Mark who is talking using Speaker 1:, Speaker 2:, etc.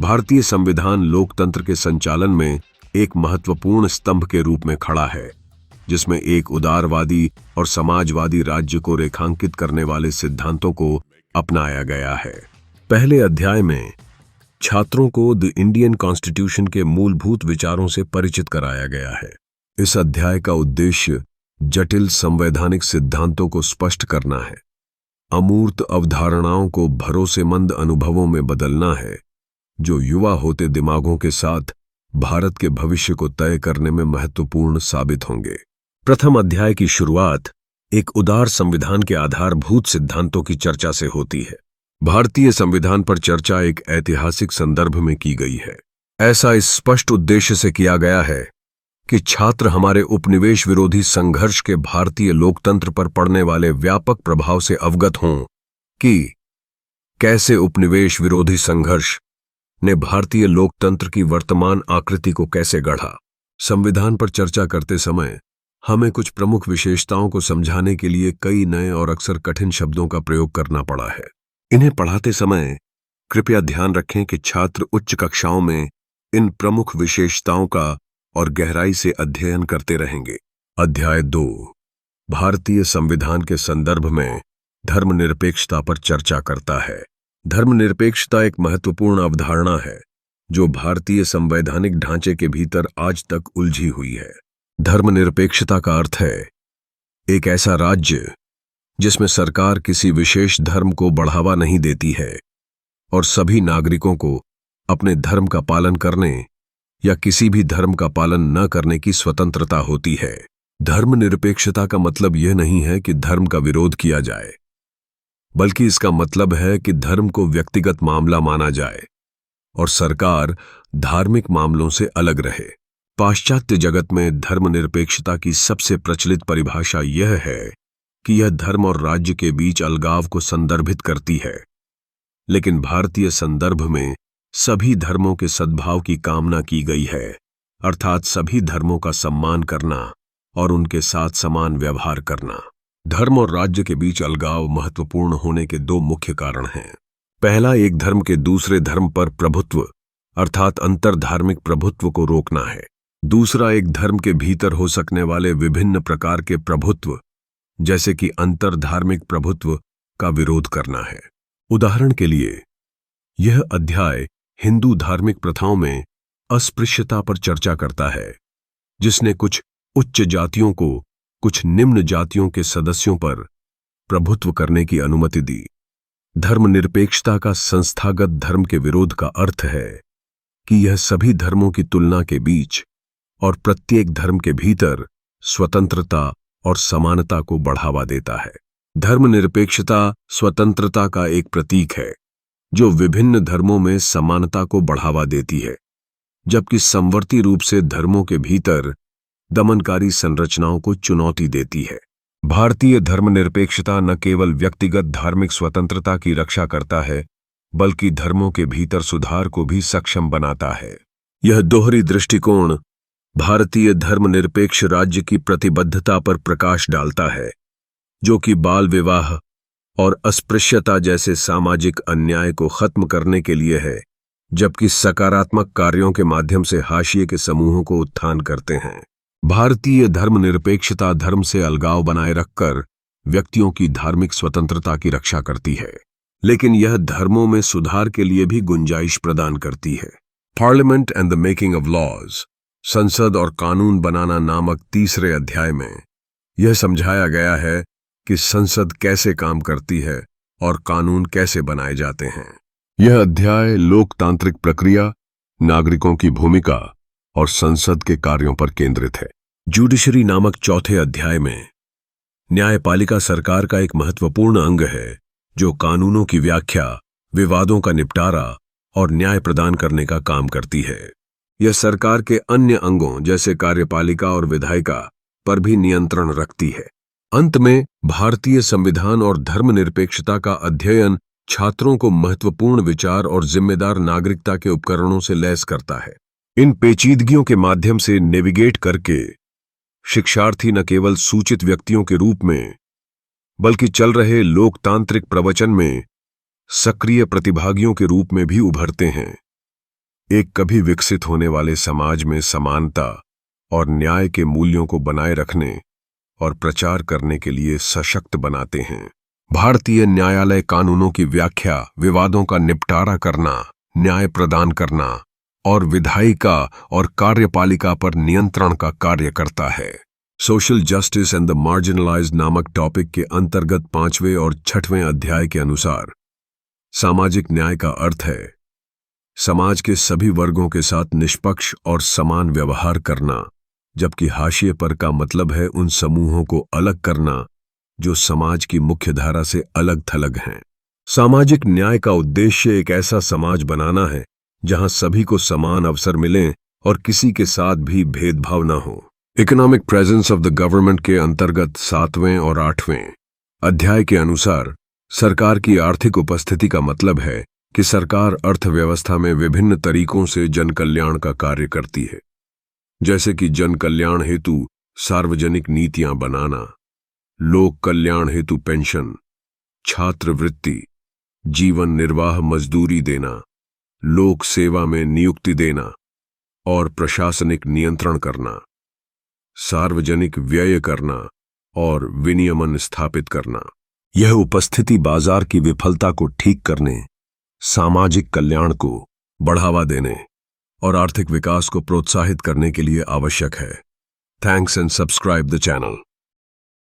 Speaker 1: भारतीय संविधान लोकतंत्र के संचालन में एक महत्वपूर्ण स्तंभ के रूप में खड़ा है, जिसमें एक उदारवादी और समाजवादी राज्य को रेखांकित करने वाले सिद्धांतों को अपनाया गया है। पहले अध्याय में छात्रों को द इंडियन कॉन्स्टिट्यूशन के मूलभूत विचारों से परिचित कराया गया है। इस अध्याय का उद्देश्य जटिल संवैधानिक सिद्धांतों को स्पष्ट करना है, अमूर्त अवधारणाओं को भरोसेमंद अनुभवों में बदलना है, जो युवा होते दिमागों के साथ भारत के भविष्य को तय करने में महत्वपूर्ण साबित होंगे। प्रथम अध्याय की शुरुआत एक उदार संविधान के आधारभूत सिद्धांतों की चर्चा से होती है। भारतीय संविधान पर चर्चा एक ऐतिहासिक संदर्भ में की गई है। ऐसा इस स्पष्ट उद्देश्य से किया गया है कि छात्र हमारे उपनिवेश विरोधी संघर्ष के भारतीय लोकतंत्र पर पड़ने वाले व्यापक प्रभाव से अवगत हों कि कैसे उपनिवेश विरोधी संघर्ष ने भारतीय लोकतंत्र की वर्तमान आकृति को कैसे गढ़ा। संविधान पर चर्चा करते समय हमें कुछ प्रमुख विशेषताओं को समझाने के लिए कई नए और अक्सर कठिन शब्दों का प्रयोग करना पड़ा है। इन्हें पढ़ाते समय कृपया ध्यान रखें कि छात्र उच्च कक्षाओं में इन प्रमुख विशेषताओं का और गहराई से अध्ययन करते रहेंगे। अध्याय 2 भारतीय संविधान के संदर्भ में धर्मनिरपेक्षता पर चर्चा करता है। धर्मनिरपेक्षता एक महत्वपूर्ण अवधारणा है जो भारतीय संवैधानिक ढांचे के भीतर आज तक उलझी हुई है। धर्मनिरपेक्षता का अर्थ है एक ऐसा राज्य जिसमें सरकार किसी विशेष धर्म को बढ़ावा नहीं देती है और सभी नागरिकों को अपने धर्म का पालन करने या किसी भी धर्म का पालन न करने की स्वतंत्रता होती है। धर्मनिरपेक्षता का मतलब यह नहीं है कि धर्म का विरोध किया जाए, बल्कि इसका मतलब है कि धर्म को व्यक्तिगत मामला माना जाए और सरकार धार्मिक मामलों से अलग रहे। पाश्चात्य जगत में धर्मनिरपेक्षता की सबसे प्रचलित परिभाषा यह है कि यह धर्म और राज्य के बीच अलगाव को संदर्भित करती है, लेकिन भारतीय संदर्भ में सभी धर्मों के सद्भाव की कामना की गई है, अर्थात सभी धर्मों का सम्मान करना और उनके साथ समान व्यवहार करना। धर्म और राज्य के बीच अलगाव महत्वपूर्ण होने के दो मुख्य कारण हैं। पहला, एक धर्म के दूसरे धर्म पर प्रभुत्व अर्थात अंतरधार्मिक प्रभुत्व को रोकना है। दूसरा, एक धर्म के भीतर हो सकने वाले विभिन्न प्रकार के प्रभुत्व जैसे कि अंतरधार्मिक प्रभुत्व का विरोध करना है। उदाहरण के लिए, यह अध्याय हिंदू धार्मिक प्रथाओं में अस्पृश्यता पर चर्चा करता है, जिसने कुछ उच्च जातियों को कुछ निम्न जातियों के सदस्यों पर प्रभुत्व करने की अनुमति दी। धर्मनिरपेक्षता का संस्थागत धर्म के विरोध का अर्थ है कि यह सभी धर्मों की तुलना के बीच और प्रत्येक धर्म के भीतर स्वतंत्रता और समानता को बढ़ावा देता है। धर्मनिरपेक्षता स्वतंत्रता का एक प्रतीक है जो विभिन्न धर्मों में समानता को बढ़ावा देती है, जबकि समवर्ती रूप से धर्मों के भीतर दमनकारी संरचनाओं को चुनौती देती है। भारतीय धर्मनिरपेक्षता न केवल व्यक्तिगत धार्मिक स्वतंत्रता की रक्षा करता है, बल्कि धर्मों के भीतर सुधार को भी सक्षम बनाता है। यह दोहरी दृष्टिकोण भारतीय धर्मनिरपेक्ष राज्य की प्रतिबद्धता पर प्रकाश डालता है, जो कि बाल विवाह और अस्पृश्यता जैसे सामाजिक अन्याय को खत्म करने के लिए है, जबकि सकारात्मक कार्यों के माध्यम से हाशिए के समूहों को उत्थान करते हैं। भारतीय धर्मनिरपेक्षता धर्म से अलगाव बनाए रखकर व्यक्तियों की धार्मिक स्वतंत्रता की रक्षा करती है, लेकिन यह धर्मों में सुधार के लिए भी गुंजाइश प्रदान करती है। Parliament and the making of laws, संसद और कानून बनाना नामक तीसरे अध्याय में यह समझाया गया है कि संसद कैसे काम करती है और कानून कैसे बनाए जाते हैं। यह अध्याय लोकतांत्रिक प्रक्रिया, नागरिकों की भूमिका और संसद के कार्यों पर केंद्रित है। जुडिशरी नामक चौथे अध्याय में न्यायपालिका सरकार का एक महत्वपूर्ण अंग है जो कानूनों की व्याख्या, विवादों का निपटारा और न्याय प्रदान करने का काम करती है। यह सरकार के अन्य अंगों जैसे कार्यपालिका और विधायिका पर भी नियंत्रण रखती है। अंत में भारतीय संविधान और धर्मनिरपेक्षता का अध्ययन छात्रों को महत्वपूर्ण विचार और जिम्मेदार नागरिकता के उपकरणों से लैस करता है। इन पेचीदगियों के माध्यम से नेविगेट करके शिक्षार्थी न केवल सूचित व्यक्तियों के रूप में बल्कि चल रहे लोकतांत्रिक प्रवचन में सक्रिय प्रतिभागियों के रूप में भी उभरते हैं। एक कभी विकसित होने वाले समाज में समानता और न्याय के मूल्यों को बनाए रखने और प्रचार करने के लिए सशक्त बनाते हैं। भारतीय न्यायालय कानूनों की व्याख्या, विवादों का निपटारा करना, न्याय प्रदान करना और विधायिका और कार्यपालिका पर नियंत्रण का कार्य करता है। Social justice and the marginalised नामक टॉपिक के अंतर्गत 5वें और 6वें अध्याय के अनुसार सामाजिक न्याय का अर्थ है समाज के सभी वर्गों के साथ निष्पक्ष और समान व्यवहार करना, जबकि हाशिए पर का मतलब है उन समूहों को अलग करना जो समाज की मुख्य धारा से अलग थलग हैं। सामाजिक न्याय का उद्देश्य एक ऐसा समाज बनाना है जहां सभी को समान अवसर मिलें और किसी के साथ भी भेदभाव न हो। Economic presence of the government के अंतर्गत 7वें और 8वें अध्याय के अनुसार सरकार की आर्थिक उपस्थिति का मतलब है कि सरकार अर्थव्यवस्था में विभिन्न तरीकों से जन कल्याण का कार्य करती है, जैसे कि जन कल्याण हेतु सार्वजनिक नीतियां बनाना, लोक कल्याण हेतु पेंशन, छात्रवृत्ति, जीवन निर्वाह मजदूरी देना, लोक सेवा में नियुक्ति देना और प्रशासनिक नियंत्रण करना, सार्वजनिक व्यय करना और विनियमन स्थापित करना। यह उपस्थिति बाजार की विफलता को ठीक करने, सामाजिक कल्याण को बढ़ावा देने और आर्थिक विकास को प्रोत्साहित करने के लिए आवश्यक है। Thanks and subscribe the channel.